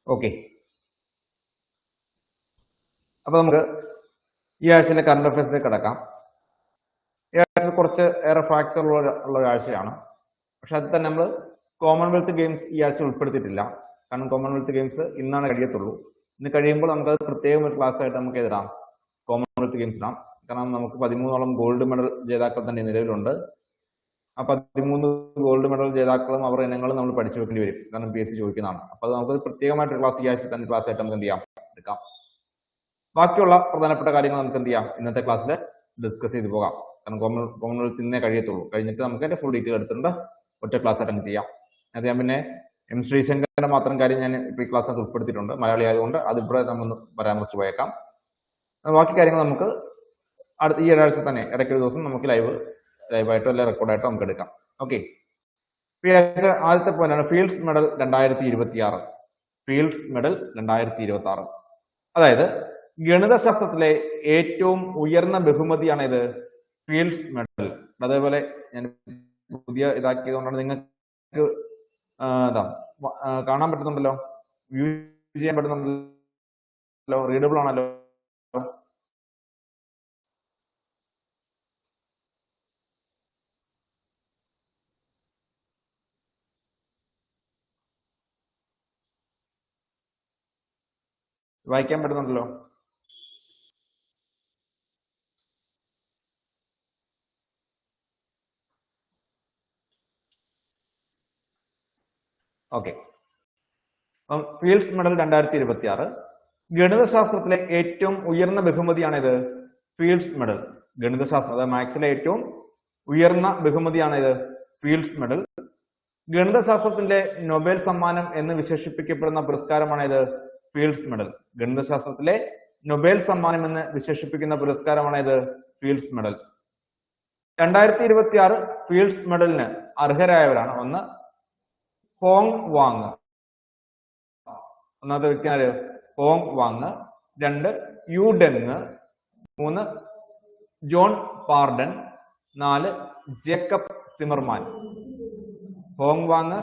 Okay, അപ്പൊ നമുക്ക് ഈ ആഴ്ചയിലെ കറണ്ട് അഫയേഴ്സിലേക്ക് കടക്കാം. ഈ ആഴ്ചയിൽ കുറച്ച് ഏറെ ഫാക്ട്സ് ഉള്ള ഒരാഴ്ചയാണ്. പക്ഷെ അത് തന്നെ നമ്മൾ കോമൺവെൽത്ത് ഗെയിംസ് ഈ ആഴ്ച ഉൾപ്പെടുത്തിയിട്ടില്ല. കാരണം കോമൺവെൽത്ത് ഗെയിംസ് ഇന്നാണ് കഴിയത്തുള്ളൂ. ഇന്ന് കഴിയുമ്പോൾ നമുക്കത് പ്രത്യേകം ഒരു ക്ലാസ് ആയിട്ട് നമുക്ക് എഴുതാം, കോമൺവെൽത്ത് ഗെയിംസ് ഇടാം. കാരണം നമുക്ക് 13ഓളം ഗോൾഡ് മെഡൽ ജേതാക്കൾ തന്നെ നിലവിലുണ്ട്. ആ 13 ഗോൾഡ് മെഡൽ ജേതാക്കളും അവർ ഇനങ്ങളും നമ്മൾ പഠിച്ചു വെക്കേണ്ടി വരും. കാരണം PSC ചോദിക്കുന്നതാണ്. അപ്പൊ അത് നമുക്ക് പ്രത്യേകമായിട്ട് ക്ലാസ് ഈ ആഴ്ച തന്നെ ക്ലാസ് ആയിട്ട് നമുക്ക് എന്ത് ചെയ്യാം, എടുക്കാം. ബാക്കിയുള്ള പ്രധാനപ്പെട്ട കാര്യങ്ങൾ നമുക്ക് എന്ത് ചെയ്യാം, ഇന്നത്തെ ക്ലാസ്സിൽ ഡിസ്കസ് ചെയ്ത് പോകാം. കാരണം കോമൺവെൽത്ത് ഇന്നേ കഴിയത്തുള്ളൂ. കഴിഞ്ഞിട്ട് നമുക്ക് അതിന്റെ ഫുൾ ഡീറ്റെയിൽ എടുത്തിട്ടുണ്ട് ഒറ്റ ക്ലാസ് ആയിട്ട് അങ്ങ് ചെയ്യാം. അത് ഞാൻ പിന്നെ M ശ്രീശങ്കറിന്റെ മാത്രം കാര്യം ഞാൻ ഈ ക്ലാസ്സിനകത്ത് ഉൾപ്പെടുത്തിയിട്ടുണ്ട്. മലയാളി ആയതുകൊണ്ട് അതിവിടെ നമ്മൾ പരാമർശിച്ച് പോയേക്കാം. ബാക്കി കാര്യങ്ങൾ നമുക്ക് ഈ ഒരാഴ്ച തന്നെ ഇടയ്ക്കൊരു ദിവസം നമുക്ക് ലൈവായിട്ടോ അല്ലെ റെക്കോർഡായിട്ടോ നമുക്ക് എടുക്കാം. ഓക്കെ, ആദ്യത്തെ പോയിന്റാണ് ഫീൽഡ്സ് മെഡൽ 2026. ഫീൽഡ്സ് മെഡൽ 2026, അതായത് ഗണിതശാസ്ത്രത്തിലെ ഏറ്റവും ഉയർന്ന ബഹുമതിയാണ് ഇത്, ഫീൽഡ്സ് മെഡൽ. അതേപോലെ ഞാൻ പുതിയ ഇതാക്കിയത് കൊണ്ടാണ് നിങ്ങൾക്ക് കാണാൻ പറ്റുന്നുണ്ടല്ലോ, വ്യൂ ചെയ്യാൻ പറ്റുന്നുണ്ടല്ലോ, റീഡബിൾ ആണല്ലോ. വായിക്കാൻ പറ്റുന്നുണ്ടല്ലോ. ഓക്കെ, ഫീൽഡ്സ് മെഡൽ 2026 ഗണിതശാസ്ത്രത്തിലെ ഏറ്റവും ഉയർന്ന ബഹുമതിയാണിത്, ഫീൽഡ്സ് മെഡൽ. ഗണിതശാസ്ത്രം, അതായത് മാത്സിലെ ഏറ്റവും ഉയർന്ന ബഹുമതിയാണിത്, ഫീൽഡ്സ് മെഡൽ. ഗണിതശാസ്ത്രത്തിന്റെ നൊബേൽ സമ്മാനം എന്ന് വിശേഷിപ്പിക്കപ്പെടുന്ന പുരസ്കാരമാണിത്, ഫീൽഡ്സ് മെഡൽ. ഗണിതശാസ്ത്രത്തിലെ നൊബേൽ സമ്മാനം എന്ന് വിശേഷിപ്പിക്കുന്ന പുരസ്കാരമാണിത്, ഫീൽഡ്സ് മെഡൽ. 2026 ഫീൽഡ്സ് മെഡലിന് അർഹരായവരാണ്: ഒന്ന് ഹോങ് വാങ്, ഒന്നാമത്തെ വ്യക്തിയാണ് Hong Wang. 2 Yu Deng. 3 John Pardon. 4 Jacob Zimmerman. Hong Wang,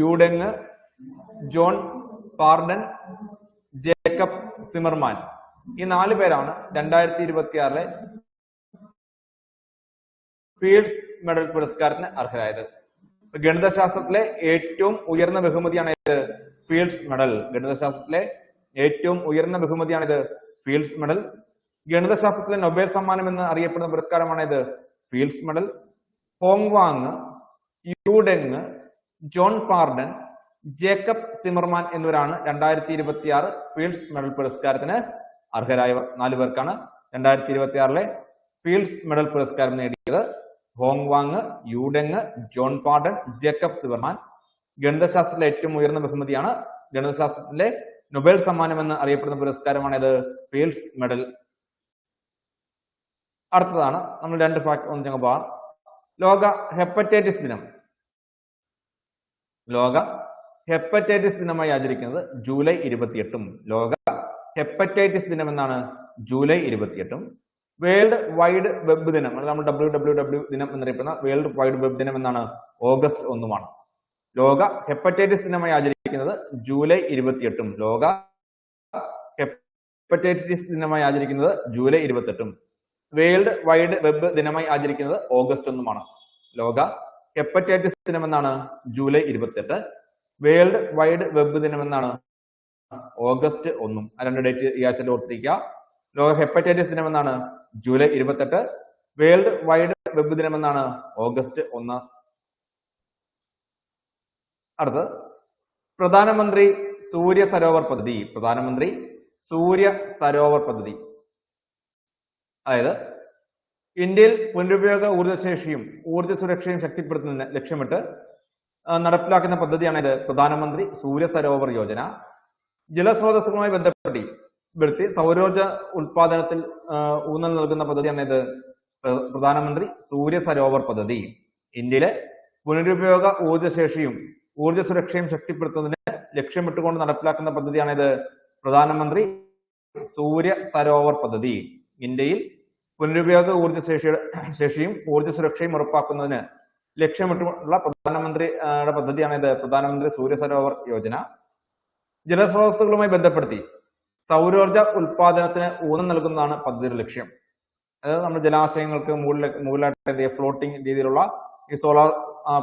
Yu Deng, John Pardon, Jacob Zimmerman. ഈ 4 പേരാണ് 2026 ഫീൽഡ്സ് മെഡൽ പുരസ്കാരത്തിന് അർഹരായത്. ഗണിതശാസ്ത്രത്തിലെ ഏറ്റവും ഉയർന്ന ബഹുമതിയാണിത്, ഫീൽഡ്സ് മെഡൽ. ഗണിതശാസ്ത്രത്തിലെ ഏറ്റവും ഉയർന്ന ബഹുമതിയാണിത്, ഫീൽഡ്സ് മെഡൽ. ഗണിതശാസ്ത്രത്തിലെ നൊബേൽ സമ്മാനം എന്ന് അറിയപ്പെടുന്ന പുരസ്കാരമാണിത്, Fields medal. Hong Wang, Yu Deng, John Pardon, Jacob Zimmerman എന്നിവരാണ് 2026 ഫീൽഡ്സ് മെഡൽ പുരസ്കാരത്തിന് അർഹരായവർ. 4 പേർക്കാണ് 2026 ഫീൽഡ്സ് മെഡൽ പുരസ്കാരം നേടിയത്. Hong Wang, Yu Deng, John Pardon, Jacob Zimmerman. ഗണിതശാസ്ത്രത്തിലെ ഏറ്റവും ഉയർന്ന ബഹുമതിയാണ്, ഗണിതശാസ്ത്രത്തിലെ നൊബേൽ സമ്മാനം എന്ന് അറിയപ്പെടുന്ന പുരസ്കാരമാണിത്, ഫീൽഡ്സ് മെഡൽ. അടുത്തതാണ് നമ്മൾ 2 ഫാക്ട് ഒന്ന് ഞങ്ങൾ പോവാം. ലോക ഹെപ്പറ്റൈറ്റിസ് ദിനം. ലോക ഹെപ്പറ്റൈറ്റിസ് ദിനമായി ആചരിക്കുന്നത് ജൂലൈ 28. ലോക ഹെപ്പറ്റൈറ്റിസ് ദിനം എന്നാണ് ജൂലൈ 28. വേൾഡ് വൈഡ് വെബ് ദിനം, നമ്മൾ WWW ദിനം എന്നറിയപ്പെടുന്ന വേൾഡ് വൈഡ് വെബ് ദിനം എന്നാണ് ഓഗസ്റ്റ് 1. ലോക ഹെപ്പറ്റൈറ്റിസ് ദിനമായി ആചരിക്കുന്നത് ജൂലൈ 28. ലോക ഹെപ്പറ്റൈറ്റിസ് ദിനമായി ആചരിക്കുന്നത് ജൂലൈ 28. വേൾഡ് വൈഡ് വെബ് ദിനമായി ആചരിക്കുന്നത് ഓഗസ്റ്റ് 1. ലോക ഹെപ്പറ്റൈറ്റിസ് ദിനം എന്നാണ് ജൂലൈ 28. വേൾഡ് വൈഡ് വെബ് ദിനം എന്നാണ് ഓഗസ്റ്റ് 1. 2 ഡേറ്റ് ഈ ആഴ്ചയിൽ ഓർത്തിരിക്കുക. ലോക ഹെപ്പറ്റൈറ്റിസ് ദിനം എന്നാണ് ജൂലൈ 28. വേൾഡ് വൈഡ് വെബ് ദിനം എന്നാണ് ഓഗസ്റ്റ് 1. അടുത്ത് പ്രധാനമന്ത്രി സൂര്യ സരോവർ പദ്ധതി. പ്രധാനമന്ത്രി സൂര്യ സരോവർ പദ്ധതി, അതായത് ഇന്ത്യയിൽ പുനരുപയോഗ ഊർജ്ജശേഷിയും ഊർജ്ജ സുരക്ഷയും ശക്തിപ്പെടുത്തുന്നതിന് ലക്ഷ്യമിട്ട് നടപ്പിലാക്കുന്ന പദ്ധതിയാണിത്, പ്രധാനമന്ത്രി സൂര്യ സരോവർ യോജന. ജലസ്രോതസ്സുകളുമായി ബന്ധപ്പെടുത്തി സൗരോർജ ഉൽപാദനത്തിൽ ഊന്നൽ നൽകുന്ന പദ്ധതിയാണിത്, പ്രധാനമന്ത്രി സൂര്യ സരോവർ പദ്ധതി. ഇന്ത്യയിലെ പുനരുപയോഗ ഊർജ്ജശേഷിയും ഊർജ്ജ സുരക്ഷയും ശക്തിപ്പെടുത്തുന്നതിന് ലക്ഷ്യമിട്ടുകൊണ്ട് നടപ്പിലാക്കുന്ന പദ്ധതിയാണിത്, പ്രധാനമന്ത്രി സൂര്യ സരോവർ പദ്ധതി. ഇന്ത്യയിൽ പുനരുപയോഗ ശേഷിയും ഊർജ്ജ സുരക്ഷയും ഉറപ്പാക്കുന്നതിന് ലക്ഷ്യമിട്ടുള്ള പ്രധാനമന്ത്രിയുടെ പദ്ധതിയാണിത്, പ്രധാനമന്ത്രി സൂര്യ സരോവർ യോജന. ജലസ്രോതസ്സുകളുമായി ബന്ധപ്പെടുത്തി സൗരോർജ ഉൽപാദനത്തിന് ഊന്നൽ നൽകുന്നതാണ് പദ്ധതിയുടെ ലക്ഷ്യം. അതായത് നമ്മൾ ജലാശയങ്ങൾക്ക് മുകളിലായിട്ട് ഫ്ലോട്ടിംഗ് രീതിയിലുള്ള ഈ സോളാർ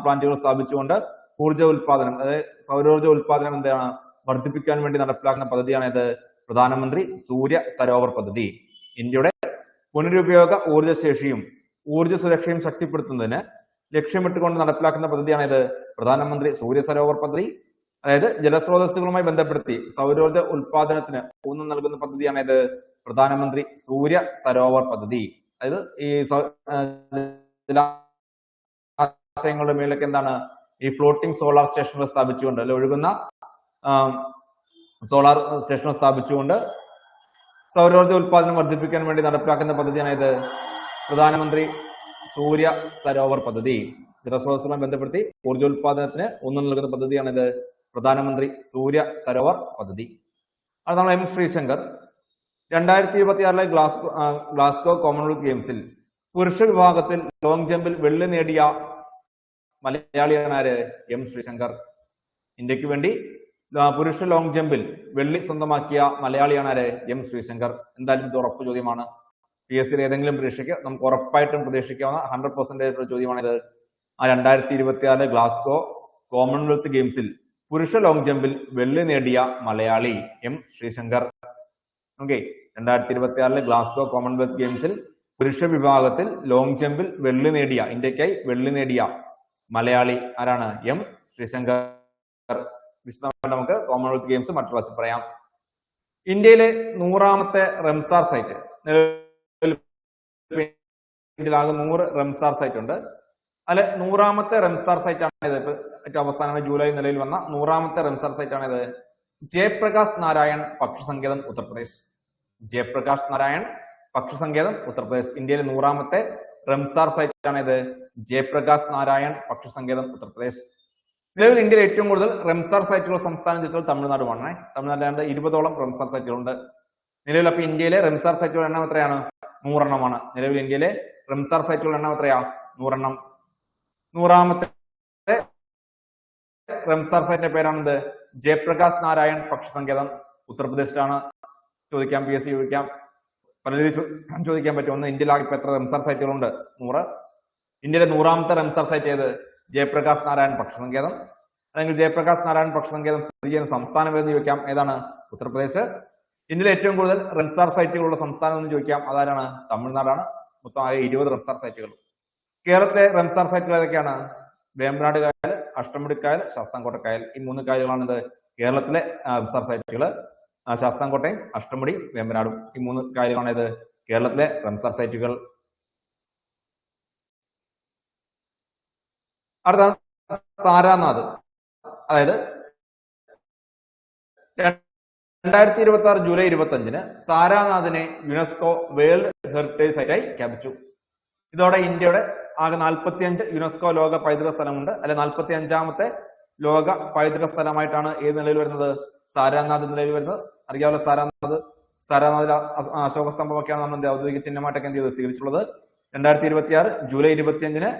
പ്ലാന്റുകൾ സ്ഥാപിച്ചുകൊണ്ട് ഊർജ്ജ ഉൽപാദനം, അതായത് സൗരോർജ്ജ ഉൽപാദനം എന്താണ് വർദ്ധിപ്പിക്കാൻ വേണ്ടി നടപ്പിലാക്കുന്ന പദ്ധതിയാണ് ഇത് പ്രധാനമന്ത്രി സൂര്യ സരോവർ പദ്ധതി. ഇന്ത്യയുടെ പുനരുപയോഗ ഊർജ്ജശേഷിയും ഊർജ്ജ സുരക്ഷയും ശക്തിപ്പെടുത്തുന്നതിന് ലക്ഷ്യമിട്ടുകൊണ്ട് നടപ്പിലാക്കുന്ന പദ്ധതിയാണ് ഇത് പ്രധാനമന്ത്രി സൂര്യ സരോവർ പദ്ധതി. അതായത് ജലസ്രോതസ്സുകളുമായി ബന്ധപ്പെടുത്തി സൗരോർജ്ജ ഉൽപാദനത്തിന് ഊന്നൽ നൽകുന്ന പദ്ധതിയാണ് ഇത് പ്രധാനമന്ത്രി സൂര്യ സരോവർ പദ്ധതി. അതായത് ഈ ജലാശയങ്ങളുടെ മേലൊക്കെ എന്താണ് ഈ ഫ്ലോട്ടിംഗ് സോളാർ സ്റ്റേഷനുകൾ സ്ഥാപിച്ചുകൊണ്ട്, അല്ലെ ഒഴുകുന്ന സോളാർ സ്റ്റേഷനുകൾ സ്ഥാപിച്ചുകൊണ്ട് സൗരോർജ്ജ ഉൽപാദനം വർദ്ധിപ്പിക്കാൻ വേണ്ടി നടപ്പിലാക്കുന്ന പദ്ധതിയാണ് ഇത് പ്രധാനമന്ത്രി സൂര്യ സരോവർ പദ്ധതി. ജലസ്രോതസ്സുമായി ബന്ധപ്പെടുത്തി ഊർജ്ജോൽപാദനത്തിന് ഊന്നൽ നൽകുന്ന പദ്ധതിയാണ് ഇത് പ്രധാനമന്ത്രി സൂര്യ സരോവർ പദ്ധതി. അത് നമ്മൾ എം ശ്രീശങ്കർ 2026 ഗ്ലാസ്ഗോ കോമൺവെൽത്ത് ഗെയിംസിൽ പുരുഷ വിഭാഗത്തിൽ ലോങ് ജമ്പിൽ വെള്ളി നേടിയ മലയാളിയാണ് ആര്? എം ശ്രീശങ്കർ. ഇന്ത്യക്ക് വേണ്ടി പുരുഷ ലോങ് ജമ്പിൽ വെള്ളി സ്വന്തമാക്കിയ മലയാളിയാണ് ആര്? എം ശ്രീശങ്കർ. എന്തായാലും ഇത് ഉറപ്പ് ചോദ്യമാണ്. PSC ഏതെങ്കിലും പരീക്ഷയ്ക്ക് നമുക്ക് ഉറപ്പായിട്ടും പ്രതീക്ഷിക്കാവുന്ന 100% ചോദ്യമാണിത്. ആ 2026 ഗ്ലാസ്ഗോ കോമൺവെൽത്ത് ഗെയിംസിൽ പുരുഷ ലോങ് ജമ്പിൽ വെള്ളി നേടിയ Malayali M Sreeshankar. Okay, 2026 Glasgow Commonwealth ഗെയിംസിൽ പുരുഷ വിഭാഗത്തിൽ ലോങ് ജമ്പിൽ വെള്ളി നേടിയ, ഇന്ത്യക്കായി വെള്ളി നേടിയ മലയാളി ആരാണ്? എം ശ്രീശങ്കർ. വിശദമായിട്ട് നമുക്ക് കോമൺവെൽത്ത് ഗെയിംസ് മറ്റു ക്ലാസ്സിൽ പറയാം. ഇന്ത്യയിലെ 100ാമത്തെ റംസാർ സൈറ്റ്, ഇന്ത്യയിലാകെ 100 റംസാർ സൈറ്റ് ഉണ്ട്. അല്ലെ 100ാമത്തെ റംസാർ സൈറ്റ് ആണ് ഇത്. ഏറ്റവും അവസാനമായി ജൂലൈ നിലയിൽ വന്ന 100ാമത്തെ റംസാർ സൈറ്റ് ആണ് ഇത്. ജയപ്രകാശ് നാരായൺ പക്ഷിസങ്കേതം ഉത്തർപ്രദേശ്. ജയപ്രകാശ് നാരായൺ പക്ഷിസങ്കേതം ഉത്തർപ്രദേശ്. ഇന്ത്യയിലെ 100ാമത്തെ റംസാർ സൈറ്റ് ആണ് ഇത്. ജയപ്രകാശ് നാരായൺ പക്ഷിസങ്കേതം ഉത്തർപ്രദേശ്. നിലവിൽ ഇന്ത്യയിൽ ഏറ്റവും കൂടുതൽ റംസാർ സൈറ്റുള്ള സംസ്ഥാനം ചോദിച്ചാൽ തമിഴ്നാടുമാണ്. തമിഴ്നാട്ടിലെ 20ഓളം റംസാർ സൈറ്റുകളുണ്ട് നിലവിൽ. അപ്പൊ ഇന്ത്യയിലെ റംസാർ സൈറ്റുകളുടെ എണ്ണം എത്രയാണ്? 100 എണ്ണമാണ്. നിലവിൽ ഇന്ത്യയിലെ റംസാർ സൈറ്റുകളുടെ എണ്ണം എത്രയാ? 100 എണ്ണം. 100ാമത്തെ റംസാർ സൈറ്റിന്റെ പേരാണെന്ത്? ജയപ്രകാശ് നാരായൺ പക്ഷിസങ്കേതം ഉത്തർപ്രദേശിലാണ്. ചോദിക്കാം, PSC ചോദിക്കാം, പല രീതിയിൽ ചോദിക്കാൻ പറ്റും. ഒന്ന്, ഇന്ത്യയിലാകെ ഇപ്പൊ എത്ര റംസാർ സൈറ്റുകളുണ്ട്? 100. ഇന്ത്യയിലെ 100ാമത്തെ റംസാർ സൈറ്റ് ഏത്? ജയപ്രകാശ് നാരായൺ പക്ഷിസങ്കേതം. അല്ലെങ്കിൽ ജയപ്രകാശ് നാരായൺ പക്ഷിസങ്കേതം സ്ഥിതി ചെയ്യുന്ന സംസ്ഥാനം ഏതെന്ന് ചോദിക്കാം, ഏതാണ്? ഉത്തർപ്രദേശ്. ഇന്ത്യയിലെ ഏറ്റവും കൂടുതൽ റംസാർ സൈറ്റുകളുള്ള സംസ്ഥാനം എന്ന് ചോദിക്കാം, അതാരാണ്? തമിഴ്നാടാണ്. മൊത്തം ആകെ 20 റംസാർ സൈറ്റുകൾ. കേരളത്തിലെ റംസാർ സൈറ്റുകൾ ഏതൊക്കെയാണ്? വേമ്പനാട് കായൽ, അഷ്ടമുടിക്കായൽ, ശാസ്താംകോട്ടക്കായൽ. ഈ 3 കായലുകളാണ് ഇത് കേരളത്തിലെ റംസാർ സൈറ്റുകൾ. ശാസ്താംകോട്ടയും അഷ്ടമുടി വേമ്പനാടും, ഈ 3 കായലുകളാണ് ഇത് കേരളത്തിലെ റംസാർ സൈറ്റുകൾ. അടുത്താണ് സാരാനാഥ്. അതായത് 2026 ജൂലൈ 25 സാരാനാഥിനെ യുനെസ്കോ വേൾഡ് ഹെറിറ്റേജ് സൈറ്റായി പ്രഖ്യാപിച്ചു. ഇതോടെ ഇന്ത്യയുടെ ആകെ 45 യുനെസ്കോ ലോക പൈതൃക സ്ഥലമുണ്ട്. അല്ലെ 45ാമത്തെ ലോക പൈതൃക സ്ഥലമായിട്ടാണ് ഏത് നിലയിൽ വരുന്നത്? സാരാനാഥ് നിലയിൽ വരുന്നത്. അറിയാമല്ലോ സാരാനാഥിൽ അശോക സ്തംഭമൊക്കെയാണ് നമ്മൾ ഔദ്യോഗിക ചിഹ്നമായിട്ടൊക്കെ എന്ത് ചെയ്ത് സ്വീകരിച്ചിട്ടുള്ളത്. 2026 ജൂലൈ 25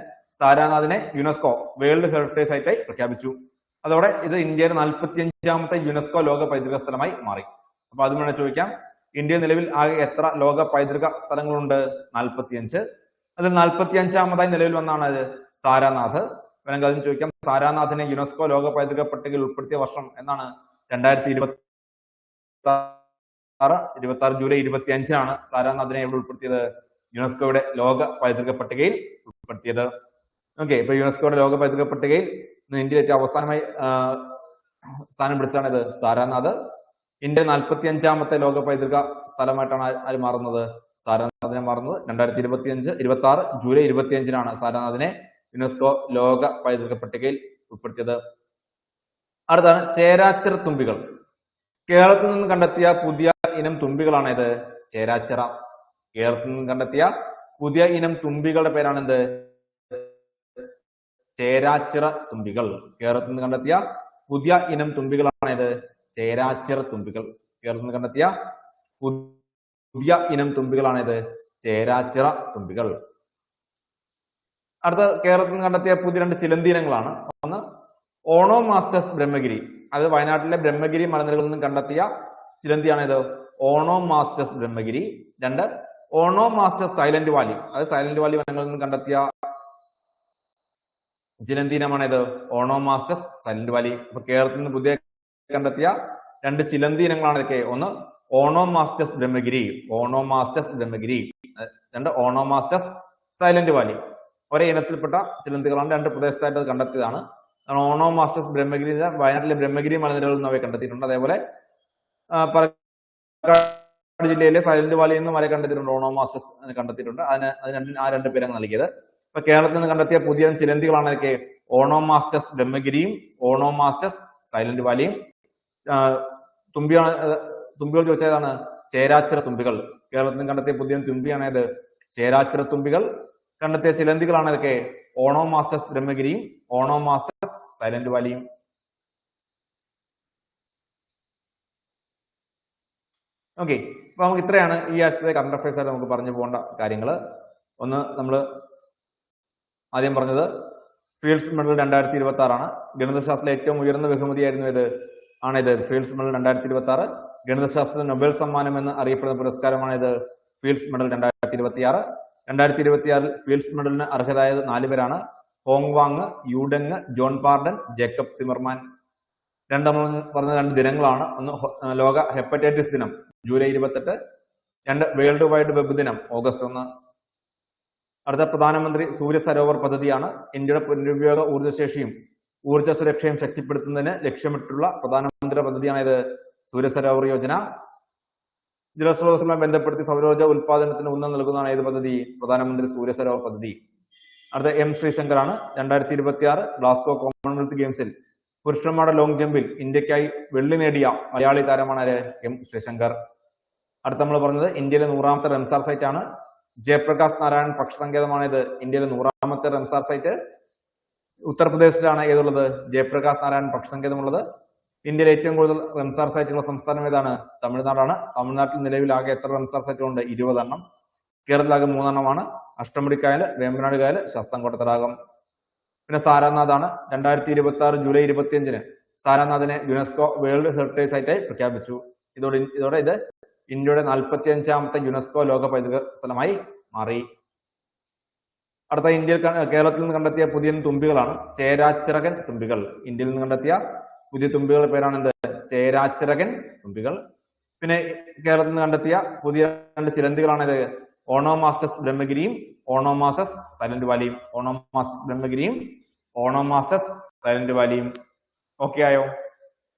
സാരാനാഥിനെ യുനെസ്കോ വേൾഡ് ഹെറിറ്റേജ് സൈറ്റായി പ്രഖ്യാപിച്ചു. അതോടെ ഇത് ഇന്ത്യയുടെ 45ാമത്തെ യുനെസ്കോ ലോക പൈതൃക സ്ഥലമായി മാറി. അപ്പൊ അതും വേണേൽ ചോദിക്കാം, ഇന്ത്യയിൽ നിലവിൽ ആകെ എത്ര ലോക പൈതൃക സ്ഥലങ്ങളുണ്ട്? 45. അതിൽ 45ാമതായി നിലവിൽ വന്നാണ് അത് സാരാനാഥ്. വേണമെങ്കിൽ അതിന് ചോദിക്കാം, സാരാനാഥിനെ യുനെസ്കോ ലോക പൈതൃക പട്ടികയിൽ ഉൾപ്പെടുത്തിയ വർഷം എന്നാണ്? 2026 ജൂലൈ 25 സാരാനാഥിനെ എവിടെ ഉൾപ്പെടുത്തിയത്? യുനെസ്കോയുടെ ലോക പൈതൃക പട്ടികയിൽ ഉൾപ്പെടുത്തിയത്. ഓക്കെ, ഇപ്പൊ യുനെസ്കോയുടെ ലോക പൈതൃക പട്ടികയിൽ ഇന്ത്യയിൽ ഏറ്റവും അവസാനമായി സ്ഥാനം പിടിച്ചാണ് ഇത് സാരാനാഥ്. ഇന്ത്യ 45ാമത്തെ ലോക പൈതൃക സ്ഥലമായിട്ടാണ് ആര് മാറുന്നത്? സാരാനാഥിനെ മാറുന്നത്. 2026 ജൂലൈ 25 സാരാനാഥിനെ യുനെസ്കോ ലോക പൈതൃക പട്ടികയിൽ ഉൾപ്പെടുത്തിയത്. അടുത്താണ് ചേരാച്ചിറ തുമ്പികൾ. കേരളത്തിൽ നിന്ന് കണ്ടെത്തിയ പുതിയ ഇനം തുമ്പികളാണ് ഇത് ചേരാച്ചിറ. കേരളത്തിൽ നിന്ന് കണ്ടെത്തിയ പുതിയ ഇനം തുമ്പികളുടെ പേരാണെന്ത്? ചേരാച്ചിറ തുമ്പികൾ. കേരളത്തിൽ നിന്ന് കണ്ടെത്തിയ പുതിയ ഇനം തുമ്പികളാണ് ഇത് ചേരാച്ചിറ തുമ്പികൾ. കേരളത്തിൽ നിന്ന് കണ്ടെത്തിയ പുതിയ ഇനം തുമ്പികളാണ് ഇത് ചേരാച്ചിറ തുമ്പികൾ. അടുത്ത കേരളത്തിൽ നിന്ന് കണ്ടെത്തിയ പുതിയ 2 ചിലന്തി ഇനങ്ങളാണ്. ഒന്ന് ഓണോ മാസ്റ്റേഴ്സ് ബ്രഹ്മഗിരി. അത് വയനാട്ടിലെ ബ്രഹ്മഗിരി മലനിരകളിൽ നിന്നും കണ്ടെത്തിയ ചിലന്തിയാണ് ഇത് ഓണോമാസ്റ്റസ് ബ്രഹ്മഗിരി. 2 ഓണോമാസ്റ്റസ് സൈലന്റ് വാലി, അത് സൈലന്റ് വാലി വനങ്ങളിൽ നിന്നും കണ്ടെത്തിയ ചിലന്തി ഇനമാണ് ഇത് ഓണോമാസ്റ്റസ് സൈലന്റ് വാലി. അപ്പൊ കേരളത്തിൽ നിന്ന് പുതിയ കണ്ടെത്തിയ 2 ചിലന്തി ഇനങ്ങളാണ് ഇതൊക്കെ. ഒന്ന് ഓണോമാസ്റ്റസ് ബ്രഹ്മഗിരി, 2 ഓണോമാസ്റ്റസ് സൈലന്റ് വാലി. ഒരേ ഇനത്തിൽപ്പെട്ട ചിലന്തികളാണ്, 2 പ്രദേശത്തായിട്ട് കണ്ടെത്തിയതാണ്. ഓണോമാസ്റ്റസ് ബ്രഹ്മഗിരി വയനാട്ടിലെ ബ്രഹ്മഗിരി മലനിരകളിൽ നിന്ന് അവയെ കണ്ടെത്തിയിട്ടുണ്ട്. അതേപോലെ പാലക്കാട് ജില്ലയിലെ സൈലന്റ് വാലിയിൽ നിന്നും വരെ കണ്ടെത്തിയിട്ടുണ്ട്, ഓണോമാസ്റ്റസ് കണ്ടെത്തിയിട്ടുണ്ട്. ആ 2 പേരാണ് നൽകിയത്. ഇപ്പൊ കേരളത്തിൽ നിന്ന് കണ്ടെത്തിയ പുതിയ ചിലന്തികളാണ് ഇതൊക്കെ ഓണോമാസ്റ്റസ് ബ്രഹ്മഗിരിയും ഓണോമാസ്റ്റസ് സൈലന്റ് വാലിയും. തുമ്പികൾ ചോദിച്ചതാണ് ചേരാച്ചിറ തുമ്പികൾ. കേരളത്തിൽ നിന്ന് കണ്ടെത്തിയ പുതിയ തുമ്പിയാണ് ഇത് ചേരാച്ചിറ തുമ്പികൾ. കണ്ടെത്തിയ ചിലന്തികളാണ് ഇതൊക്കെ ഓണോമാസ്റ്റസ് ബ്രഹ്മഗിരിയും ഓണോമാസ്റ്റസ് സൈലന്റ് വാലിയും. ഓക്കെ, അപ്പൊ നമുക്ക് ഇത്രയാണ് ഈ ആഴ്ചത്തെ കറണ്ട് അഫയേഴ്സ് ആയിട്ട് നമുക്ക് പറഞ്ഞു പോകേണ്ട കാര്യങ്ങൾ. ഒന്ന് നമ്മൾ ആദ്യം പറഞ്ഞത് ഫീൽഡ്സ് മെഡൽ 2026 ആണ്. ഗണിതശാസ്ത്രത്തിലെ ഏറ്റവും ഉയർന്ന ബഹുമതിയായിരുന്നു ഇത് ഫീൽഡ്സ് മെഡൽ 2026. ഗണിതശാസ്ത്രത്തിന് നൊബേൽ സമ്മാനം എന്ന് അറിയപ്പെടുന്ന പുരസ്കാരമാണ് ഇത് ഫീൽഡ്സ് മെഡൽ 2026. 2026 ഫീൽഡ്സ് മെഡലിന് അർഹരായത് 4 പേരാണ്. Hong Wang, Yu Deng, John Pardon, Jacob Zimmerman. പറഞ്ഞ 2 ദിനങ്ങളാണ്. ഒന്ന് ലോക ഹെപ്പറ്റൈറ്റിസ് ദിനം ജൂലൈ 28, 2 വേൾഡ് വൈഡ് വെബ് ദിനം ഓഗസ്റ്റ് 1. അടുത്ത പ്രധാനമന്ത്രി സൂര്യ സരോവർ പദ്ധതിയാണ്. ഇന്ത്യയുടെ പുനരുപയോഗ ഊർജ്ജശേഷിയും ഊർജ്ജ സുരക്ഷയും ശക്തിപ്പെടുത്തുന്നതിന് ലക്ഷ്യമിട്ടുള്ള പ്രധാനമന്ത്രി പദ്ധതിയാണ് ഇത് സൂര്യ സരോവർ യോജന. ജലസ്രോതസ്സുമായി ബന്ധപ്പെടുത്തി സൗരോർജ്ജ ഉൽപാദനത്തിന് ഊന്നൽ നൽകുന്നതാണ് ഏത് പദ്ധതി? പ്രധാനമന്ത്രി സൂര്യ സരോവർ പദ്ധതി. അടുത്ത എം ശ്രീശങ്കറാണ്. 2026 ഗ്ലാസ്ഗോ കോമൺവെൽത്ത് ഗെയിംസിൽ പുരുഷന്മാരുടെ ലോങ് ജമ്പിൽ ഇന്ത്യക്കായി വെള്ളി നേടിയ മലയാളി താരമാണ് എം ശ്രീശങ്കർ. അടുത്ത നമ്മൾ പറഞ്ഞത് ഇന്ത്യയിലെ 100ാമത്തെ റംസാർ സൈറ്റ് ആണ്. ജയപ്രകാശ് നാരായൺ പക്ഷസങ്കേതമാണ് ഇത് ഇന്ത്യയിലെ 100ാമത്തെ റംസാർ സൈറ്റ്. ഉത്തർപ്രദേശിലാണ് ഏതുള്ളത്? ജയപ്രകാശ് നാരായൺ പക്ഷസങ്കേതമുള്ളത്. ഇന്ത്യയിലെ ഏറ്റവും കൂടുതൽ റംസാർ സൈറ്റുള്ള സംസ്ഥാനം ഏതാണ്? തമിഴ്നാടാണ്. തമിഴ്നാട്ടിൽ നിലവിലാകെ എത്ര റംസാർ സൈറ്റുകളുണ്ട്? 20 എണ്ണം. കേരളത്തിലാകെ 3 എണ്ണമാണ്. അഷ്ടമുടിക്കായൽ, വേമ്പനാട് കായൽ, ശാസ്താംകോട്ട തടാകം. പിന്നെ സാരാനാഥാണ്. 2026 ജൂലൈ 25 സാരാനാഥിനെ യുനെസ്കോ വേൾഡ് ഹെറിറ്റേജ് സൈറ്റായി പ്രഖ്യാപിച്ചു. ഇതോടെ ഇത് ഇന്ത്യയുടെ 45ാമത്തെ യുനെസ്കോ ലോക പൈതൃക സ്ഥലമായി മാറി. അടുത്ത കേരളത്തിൽ നിന്ന് കണ്ടെത്തിയ പുതിയ തുമ്പികളാണ് ചേരാച്ചിറകൻ തുമ്പികൾ. ഇന്ത്യയിൽ നിന്ന് കണ്ടെത്തിയ പുതിയ തുമ്പികളുടെ പേരാണ് എന്ത്? ചേരാച്ചിറകൻ തുമ്പികൾ. പിന്നെ കേരളത്തിൽ നിന്ന് കണ്ടെത്തിയ പുതിയ 2 ചിലന്തികളാണ് ഇത് ഓണോമാസ്റ്റസ് ബ്രഹ്മഗിരിയും ഓണോമാസ്റ്റസ് സൈലന്റ് വാലിയും. ഓണോമാസ്റ്റസ് ബ്രഹ്മഗിരിയും ഓണോമാസ്റ്റസ് സൈലന്റ് വാലിയും. ഓക്കെ ആയോ?